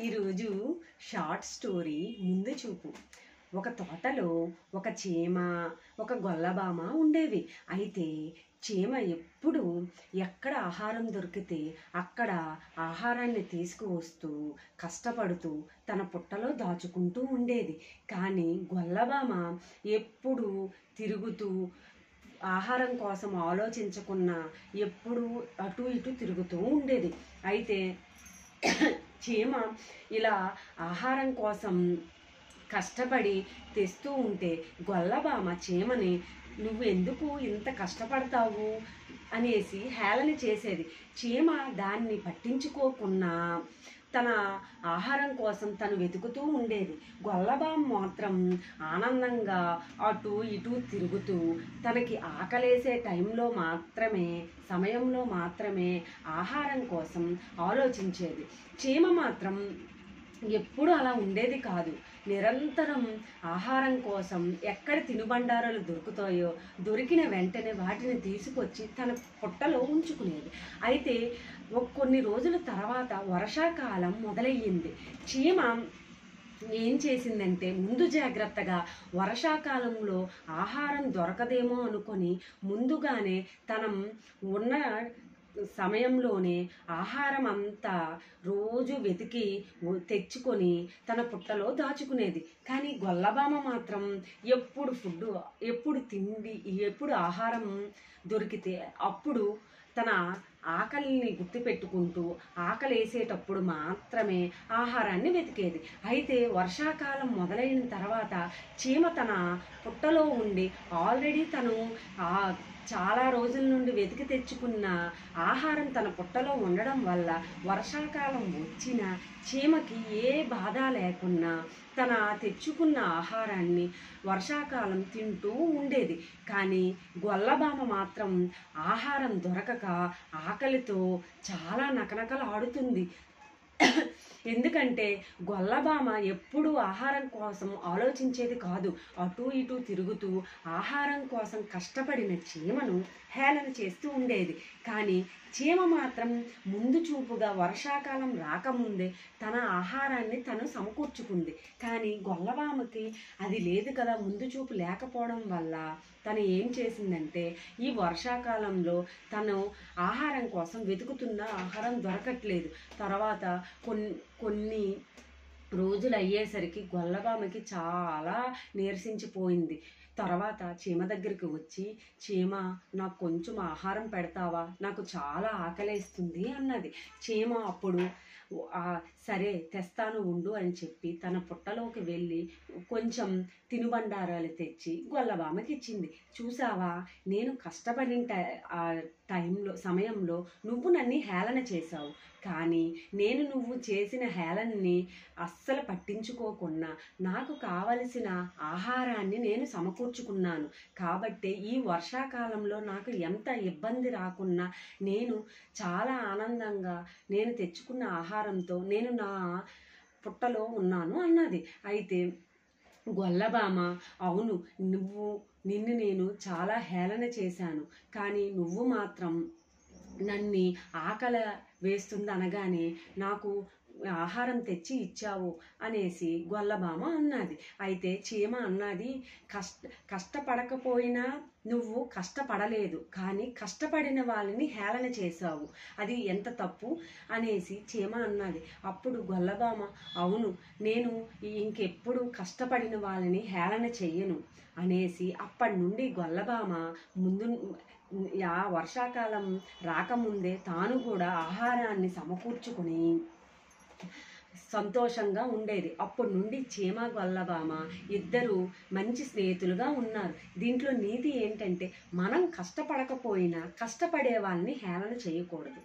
ఈరోజు short story ముందు చూపు. ఒక తోటలో ఒక చీమ ఒక గొల్లబామ ఉండేవి. అయితే చీమ ఎప్పుడు ఎక్కడ ఆహారం దొరికితే అక్కడ ఆహారాన్ని తీసుకువస్తూ కష్టపడుతూ తన పుట్టలో దాచుకుంటూ ఉండేది. కానీ గొల్లబామ ఎప్పుడు తిరుగుతూ ఆహారం కోసం ఆలోచించకుండా ఎప్పుడు అటు ఇటు తిరుగుతూ ఉండేది. అయితే చీమ ఇలా ఆహారం కోసం కష్టపడి తెస్తూ ఉంటే గొల్లబామ చీమని నువ్వు ఎందుకు ఇంత కష్టపడతావు అనేసి హేళన చేసేది. చీమ దాన్ని పట్టించుకోకుండా తన ఆహారం కోసం తను వెతుకుతూ ఉండేది. గొల్లబామ మాత్రం ఆనందంగా అటు ఇటు తిరుగుతూ తనకి ఆకలేసే సమయంలో మాత్రమే ఆహారం కోసం ఆలోచించేది. చీమ మాత్రం ఎప్పుడు అలా ఉండేది కాదు. నిరంతరం ఆహారం కోసం ఎక్కడ తినుబండారాలు దొరుకుతాయో దొరికిన వెంటనే వాటిని తీసుకొచ్చి తన పుట్టలో ఉంచుకునేది. అయితే కొన్ని రోజుల తర్వాత వర్షాకాలం మొదలయ్యింది. చీమ ఏం చేసిందంటే ముందు జాగ్రత్తగా వర్షాకాలంలో ఆహారం దొరకదేమో అనుకొని ముందుగానే ఉన్న సమయంలోనే ఆహారం అంతా రోజు వెతికి తెచ్చుకొని తన పుట్టలో దాచుకునేది. కానీ గొల్లబామ మాత్రం ఎప్పుడు తిండి ఎప్పుడు ఆహారం దొరికితే అప్పుడు తన ఆకలిని గుర్తుపెట్టుకుంటూ ఆకలేసేటప్పుడు మాత్రమే ఆహారాన్ని వెతికేది. అయితే వర్షాకాలం మొదలైన తర్వాత చీమ తన పుట్టలో ఉండి ఆల్రెడీ తను చాలా రోజుల నుండి వెతికి తెచ్చుకున్న ఆహారం తన పుట్టలో ఉండడం వల్ల వర్షాకాలం వచ్చిన చీమకి ఏ బాధ లేకున్నా తన తెచ్చుకున్న ఆహారాన్ని వర్షాకాలం తింటూ ఉండేది. కానీ గొల్లబామ మాత్రం ఆహారం దొరకక ఆకలితో చాలా నకనకలాడుతుంది. ఎందుకంటే గొల్లబామ ఎప్పుడు ఆహారం కోసం ఆలోచించేది కాదు. అటు ఇటు తిరుగుతూ ఆహారం కోసం కష్టపడిన చీమను హేళన చేస్తూ ఉండేది. కానీ చీమ మాత్రం ముందు చూపుగా వర్షాకాలం రాకముందే తన ఆహారాన్ని తను సమకూర్చుకుంది. కానీ గొల్లబామకి అది లేదు కదా. ముందు చూపు లేకపోవడం వల్ల తను ఏం చేసిందంటే ఈ వర్షాకాలంలో తను ఆహారం కోసం వెతుకుతున్న ఆహారం దొరకట్లేదు. తర్వాత కొన్ని రోజులు అయ్యేసరికి గొల్లబామకి చాలా నీరసించిపోయింది. తర్వాత చీమ దగ్గరికి వచ్చి, చీమ నాకు కొంచెం ఆహారం పెడతావా, నాకు చాలా ఆకలేస్తుంది అన్నది. చీమ అప్పుడు సరే తెస్తాను ఉండు అని చెప్పి తన పుట్టలోకి వెళ్ళి కొంచెం తినుబండారాలు తెచ్చి గొల్లబామకి ఇచ్చింది. చూసావా, నేను కష్టపడిన సమయంలో నువ్వు నన్ను హేళన చేశావు. కానీ నువ్వు చేసిన హేళనని అస్సలు పట్టించుకోకుండా నాకు కావలసిన ఆహారాన్ని నేను సమకూర్చుకున్నాను. కాబట్టి ఈ వర్షాకాలంలో నాకు ఎంత ఇబ్బంది రాకున్నా నేను చాలా ఆనందంగా నేను తెచ్చుకున్న ఆహారంతో నేను నా పుట్టలో ఉన్నాను అన్నది. అయితే గొల్లబామ, అవును, నిన్ను నేను చాలా హేళన చేశాను, కానీ నువ్వు మాత్రం నన్ను ఆకలి వేస్తుంది అనగానే నాకు ఆహారం తెచ్చి ఇచ్చావు అనేసి గొల్లబామ అన్నది. అయితే చీమ అన్నది, కష్టపడకపోయినా నువ్వు కష్టపడలేదు, కానీ కష్టపడిన వాళ్ళని హేళన చేశావు, అది ఎంత తప్పు అనేసి చీమ అన్నది. అప్పుడు గొల్లబామ, అవును, నేను ఇంకెప్పుడు కష్టపడిన వాళ్ళని హేళన చెయ్యను అనేసి అప్పటి నుండి గొల్లబామ ఆ వర్షాకాలం రాకముందే తాను కూడా ఆహారాన్ని సమకూర్చుకుని సంతోషంగా ఉండేది. అప్పటి నుండి చీమ గొల్లబామ ఇద్దరు మంచి స్నేహితులుగా ఉన్నారు. దీంట్లో నీతి ఏంటంటే మనం కష్టపడకపోయినా కష్టపడే వాళ్ళని హేళన చేయకూడదు.